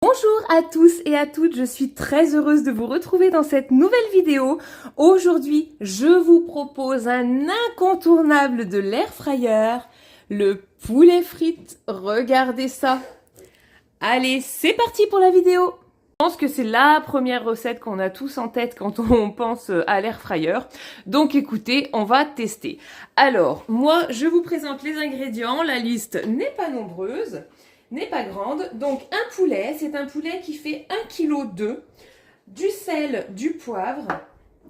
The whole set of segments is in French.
Bonjour à tous et à toutes, je suis très heureuse de vous retrouver dans cette nouvelle vidéo. Aujourd'hui, je vous propose un incontournable de l'air fryer, le poulet frites. Regardez ça. Allez, c'est parti pour la vidéo. Je pense que c'est la première recette qu'on a tous en tête quand on pense à l'air fryer. Donc écoutez, on va tester. Alors, moi, je vous présente les ingrédients. La liste n'est pas nombreuse, n'est pas grande. Donc un poulet, c'est un poulet qui fait 1,2 kg, du sel, du poivre,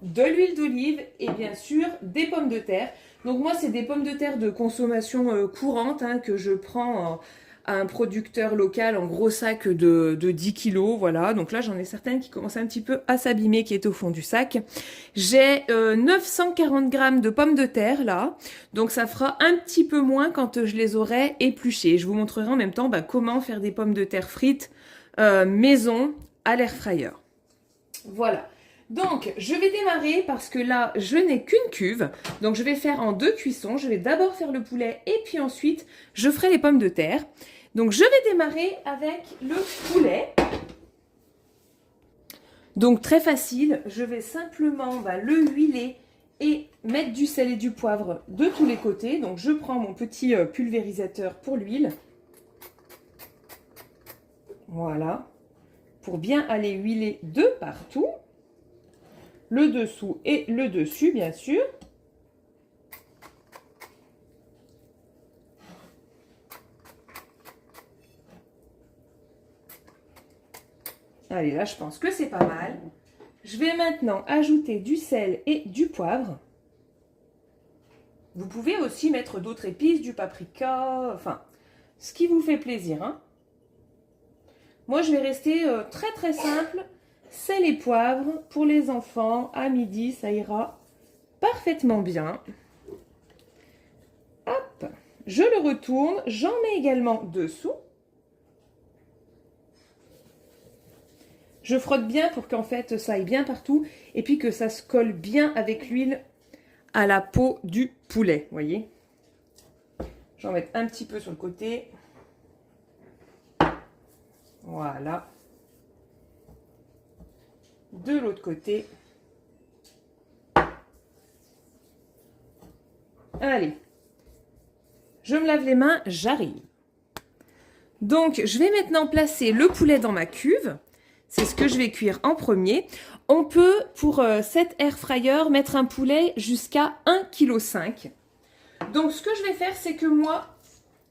de l'huile d'olive et bien sûr des pommes de terre. Donc moi, c'est des pommes de terre de consommation courante que je prends à un producteur local en gros sac de 10 kilos, voilà. Donc là, j'en ai certaines qui commencent un petit peu à s'abîmer, qui est au fond du sac. J'ai 940 grammes de pommes de terre, là. Donc ça fera un petit peu moins quand je les aurai épluchées. Je vous montrerai en même temps comment faire des pommes de terre frites maison à l'air fryer. Voilà. Donc, je vais démarrer parce que là, je n'ai qu'une cuve. Donc, je vais faire en 2 cuissons. Je vais d'abord faire le poulet et puis ensuite, je ferai les pommes de terre. Donc, je vais démarrer avec le poulet. Donc, très facile. Je vais simplement le huiler et mettre du sel et du poivre de tous les côtés. Donc, je prends mon petit pulvérisateur pour l'huile. Voilà. Pour bien aller huiler de partout. Le dessous et le dessus, bien sûr. Allez, là, je pense que c'est pas mal. Je vais maintenant ajouter du sel et du poivre. Vous pouvez aussi mettre d'autres épices, du paprika, enfin, ce qui vous fait plaisir. Moi, je vais rester très très simple. Sel et poivre pour les enfants, à midi, ça ira parfaitement bien. Hop, je le retourne, j'en mets également dessous. Je frotte bien pour qu'en fait ça aille bien partout et puis que ça se colle bien avec l'huile à la peau du poulet, vous voyez. J'en mets un petit peu sur le côté. Voilà. De l'autre côté. Allez, je me lave les mains, j'arrive. Donc, je vais maintenant placer le poulet dans ma cuve. C'est ce que je vais cuire en premier. On peut, pour cet air fryer, mettre un poulet jusqu'à 1,5 kg. Donc, ce que je vais faire, c'est que moi,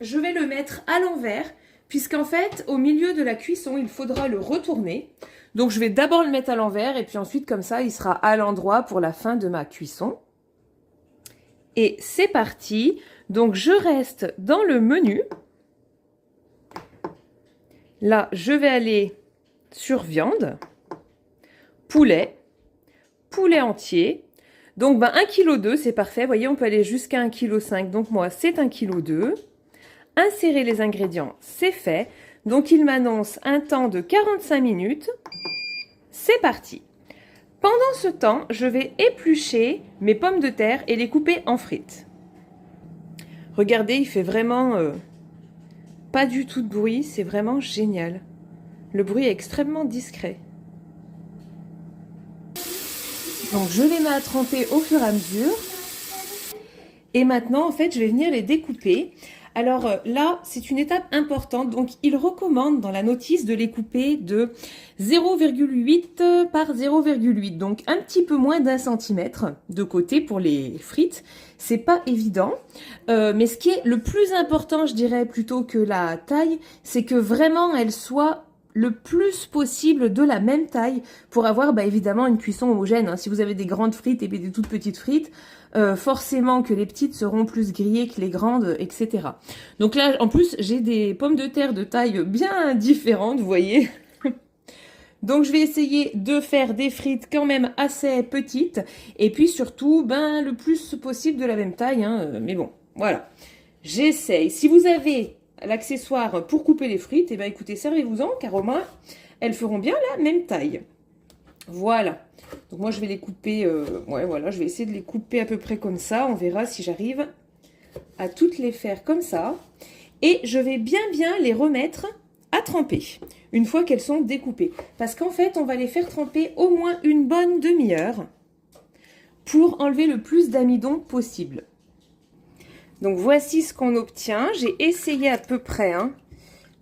je vais le mettre à l'envers, puisqu'en fait, au milieu de la cuisson, il faudra le retourner. Donc, je vais d'abord le mettre à l'envers, et puis ensuite, comme ça, il sera à l'endroit pour la fin de ma cuisson. Et c'est parti. Donc, je reste dans le menu. Là, je vais aller sur viande, poulet, poulet entier. Donc, 1,2 kg, c'est parfait. Vous voyez, on peut aller jusqu'à 1,5 kg. Donc, moi, c'est 1,2 kg. Insérer les ingrédients, c'est fait. Donc, il m'annonce un temps de 45 minutes. C'est parti. Pendant ce temps, je vais éplucher mes pommes de terre et les couper en frites. Regardez, il fait vraiment pas du tout de bruit. C'est vraiment génial. Le bruit est extrêmement discret. Donc, je les mets à tremper au fur et à mesure. Et maintenant, en fait, je vais venir les découper. Alors là, c'est une étape importante. Donc, il recommande dans la notice de les couper de 0,8 par 0,8. Donc, un petit peu moins d'1 centimètre de côté pour les frites. C'est pas évident. Mais ce qui est le plus important, je dirais, plutôt que la taille, c'est que vraiment, elle soit le plus possible de la même taille pour avoir évidemment une cuisson homogène. Si vous avez des grandes frites et des toutes petites frites, forcément que les petites seront plus grillées que les grandes, etc. Donc là, en plus, j'ai des pommes de terre de taille bien différentes, vous voyez. Donc je vais essayer de faire des frites quand même assez petites et puis surtout le plus possible de la même taille. Mais bon, voilà. J'essaye. Si vous avez l'accessoire pour couper les frites, écoutez, servez-vous-en, car au moins, elles feront bien la même taille. Voilà. Donc moi, je vais les couper, voilà, je vais essayer de les couper à peu près comme ça. On verra si j'arrive à toutes les faire comme ça. Et je vais bien les remettre à tremper une fois qu'elles sont découpées. Parce qu'en fait, on va les faire tremper au moins une bonne demi-heure pour enlever le plus d'amidon possible. Donc voici ce qu'on obtient. J'ai essayé à peu près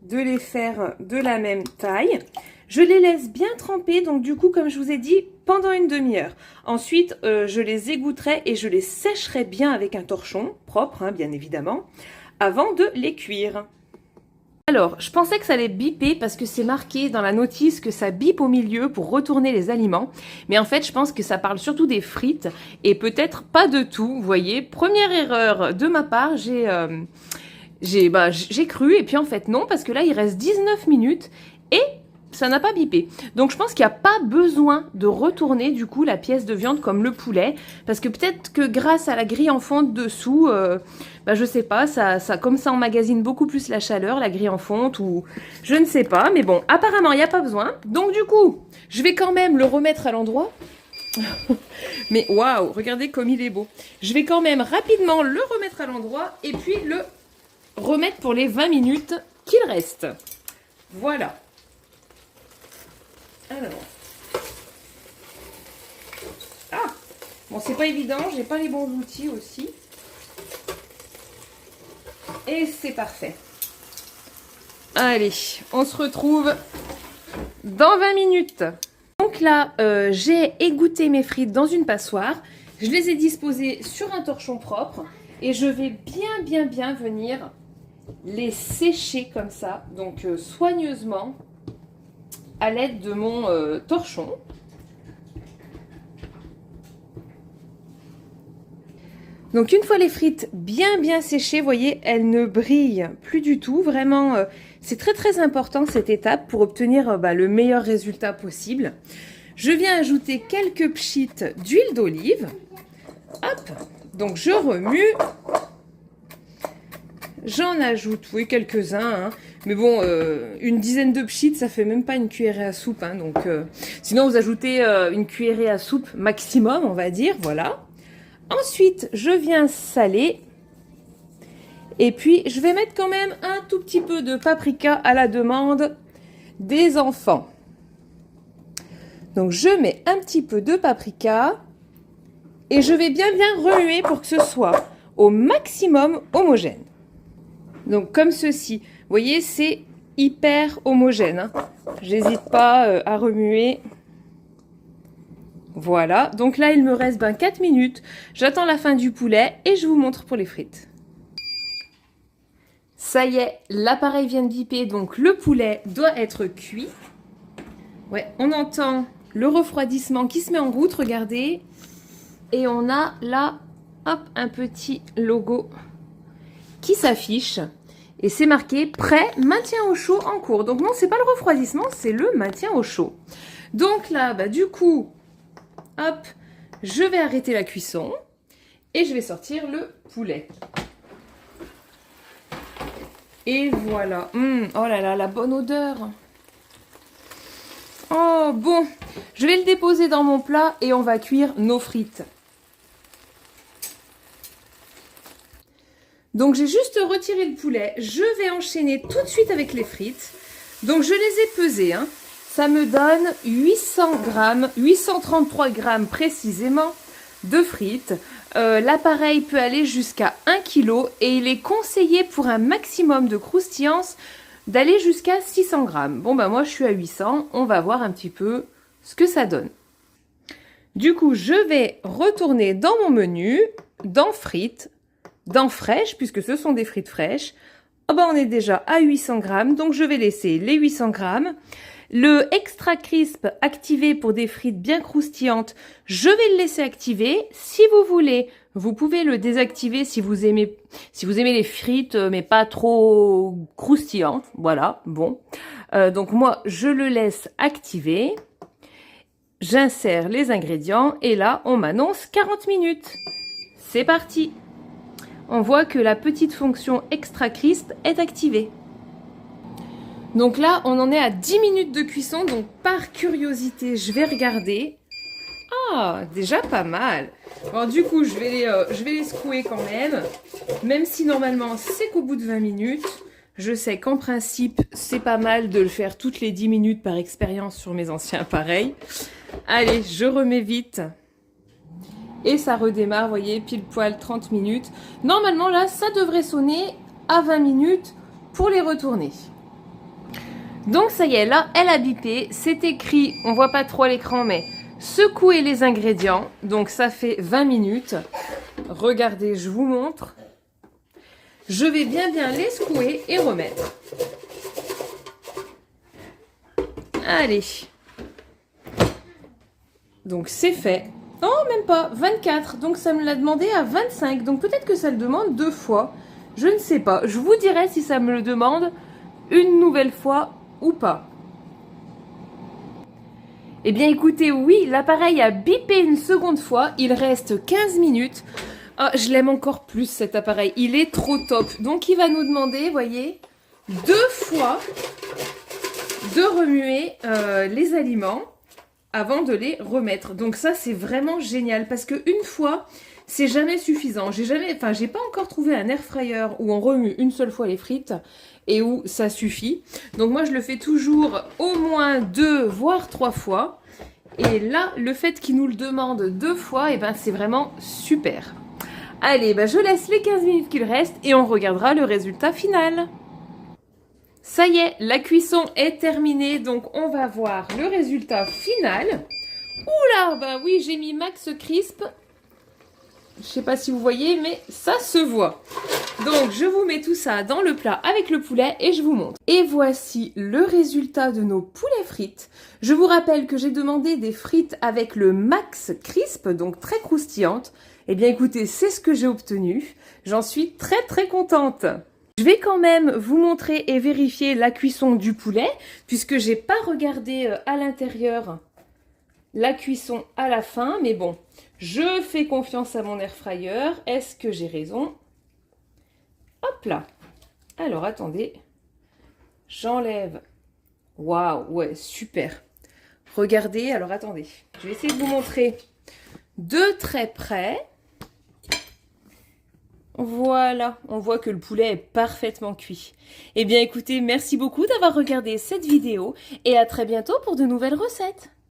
de les faire de la même taille. Je les laisse bien tremper, donc du coup, comme je vous ai dit, pendant une demi-heure. Ensuite, je les égoutterai et je les sécherai bien avec un torchon, propre, bien évidemment, avant de les cuire. Alors, je pensais que ça allait biper parce que c'est marqué dans la notice que ça bipe au milieu pour retourner les aliments. Mais en fait, je pense que ça parle surtout des frites et peut-être pas de tout. Vous voyez, première erreur de ma part, j'ai cru et puis en fait non, parce que là, il reste 19 minutes et ça n'a pas bipé. Donc je pense qu'il n'y a pas besoin de retourner du coup la pièce de viande comme le poulet. Parce que peut-être que grâce à la grille en fonte dessous, je sais pas, comme ça emmagasine beaucoup plus la chaleur, la grille en fonte ou je ne sais pas. Mais bon, apparemment il n'y a pas besoin. Donc du coup, je vais quand même le remettre à l'endroit. Mais waouh, regardez comme il est beau. Je vais quand même rapidement le remettre à l'endroit et puis le remettre pour les 20 minutes qu'il reste. Voilà. Alors, bon, c'est pas évident, j'ai pas les bons outils aussi. Et c'est parfait. Allez, on se retrouve dans 20 minutes. Donc là, j'ai égoutté mes frites dans une passoire. Je les ai disposées sur un torchon propre. Et je vais bien venir les sécher comme ça. Donc soigneusement. À l'aide de mon torchon. Donc une fois les frites bien séchées, vous voyez, elles ne brillent plus du tout. Vraiment, c'est très important cette étape pour obtenir le meilleur résultat possible. Je viens ajouter quelques pchites d'huile d'olive. Hop, donc je remue. J'en ajoute, oui, quelques-uns, mais bon, une dizaine de pchites, ça fait même pas une cuillerée à soupe, donc sinon vous ajoutez une cuillerée à soupe maximum, on va dire, voilà. Ensuite, je viens saler, et puis je vais mettre quand même un tout petit peu de paprika à la demande des enfants. Donc je mets un petit peu de paprika, et je vais bien remuer pour que ce soit au maximum homogène. Donc comme ceci, vous voyez, c'est hyper homogène. J'hésite pas à remuer. Voilà, donc là il me reste 4 minutes. J'attends la fin du poulet et je vous montre pour les frites. Ça y est, l'appareil vient de biper, donc le poulet doit être cuit. Ouais, on entend le refroidissement qui se met en route, regardez. Et on a là, hop, un petit logo qui s'affiche et c'est marqué prêt, maintien au chaud en cours. Donc non, c'est pas le refroidissement, c'est le maintien au chaud. Donc là, du coup, hop, je vais arrêter la cuisson et je vais sortir le poulet. Et voilà. Oh là là, la bonne odeur. Oh bon, je vais le déposer dans mon plat et on va cuire nos frites. Donc j'ai juste retiré le poulet, je vais enchaîner tout de suite avec les frites. Donc je les ai pesées, ça me donne 800 grammes, 833 grammes précisément de frites. L'appareil peut aller jusqu'à 1 kg et il est conseillé pour un maximum de croustillance d'aller jusqu'à 600 grammes. Bon moi je suis à 800, on va voir un petit peu ce que ça donne. Du coup je vais retourner dans mon menu, dans frites, dans fraîches, puisque ce sont des frites fraîches. On est déjà à 800 grammes, donc je vais laisser les 800 grammes. Le extra crisp activé pour des frites bien croustillantes, je vais le laisser activer. Si vous voulez, vous pouvez le désactiver si vous aimez les frites, mais pas trop croustillantes. Voilà, bon. Donc moi, je le laisse activer. J'insère les ingrédients et là, on m'annonce 40 minutes. C'est parti! On voit que la petite fonction extra crisp est activée. Donc là, on en est à 10 minutes de cuisson, donc par curiosité, je vais regarder. Ah, déjà pas mal. Alors du coup, je vais les secouer quand même si normalement c'est qu'au bout de 20 minutes. Je sais qu'en principe, c'est pas mal de le faire toutes les 10 minutes par expérience sur mes anciens appareils. Allez, je remets vite. Et ça redémarre, vous voyez, pile poil 30 minutes. Normalement, là, ça devrait sonner à 20 minutes pour les retourner. Donc ça y est, là, elle a bipé. C'est écrit, on voit pas trop à l'écran, mais secouez les ingrédients. Donc ça fait 20 minutes. Regardez, je vous montre. Je vais bien les secouer et remettre. Allez. Donc c'est fait. Non, même pas, 24. Donc ça me l'a demandé à 25. Donc peut-être que ça le demande 2 fois. Je ne sais pas. Je vous dirai si ça me le demande une nouvelle fois ou pas. Eh bien écoutez, oui, l'appareil a bipé une seconde fois. Il reste 15 minutes. Ah, je l'aime encore plus cet appareil. Il est trop top. Donc il va nous demander, voyez, 2 fois de remuer les aliments avant de les remettre. Donc ça, c'est vraiment génial parce que une fois, c'est jamais suffisant. J'ai pas encore trouvé un air fryer où on remue une seule fois les frites et où ça suffit. Donc moi, je le fais toujours au moins 2 voire 3 fois. Et là, le fait qu'il nous le demande 2 fois, et ben c'est vraiment super. Allez, ben je laisse les 15 minutes qu'il reste et on regardera le résultat final. Ça y est, la cuisson est terminée, donc on va voir le résultat final. Oula, bah oui, j'ai mis Max Crisp. Je sais pas si vous voyez, mais ça se voit. Donc, je vous mets tout ça dans le plat avec le poulet et je vous montre. Et voici le résultat de nos poulets frites. Je vous rappelle que j'ai demandé des frites avec le Max Crisp, donc très croustillantes. Eh bien, écoutez, c'est ce que j'ai obtenu. J'en suis très contente. Je vais quand même vous montrer et vérifier la cuisson du poulet, puisque j'ai pas regardé à l'intérieur la cuisson à la fin, mais bon, je fais confiance à mon air fryer. Est-ce que j'ai raison? Hop là. Alors, attendez. J'enlève. Waouh, ouais, super. Regardez, alors attendez. Je vais essayer de vous montrer de très près. Voilà, on voit que le poulet est parfaitement cuit. Eh bien écoutez, merci beaucoup d'avoir regardé cette vidéo et à très bientôt pour de nouvelles recettes.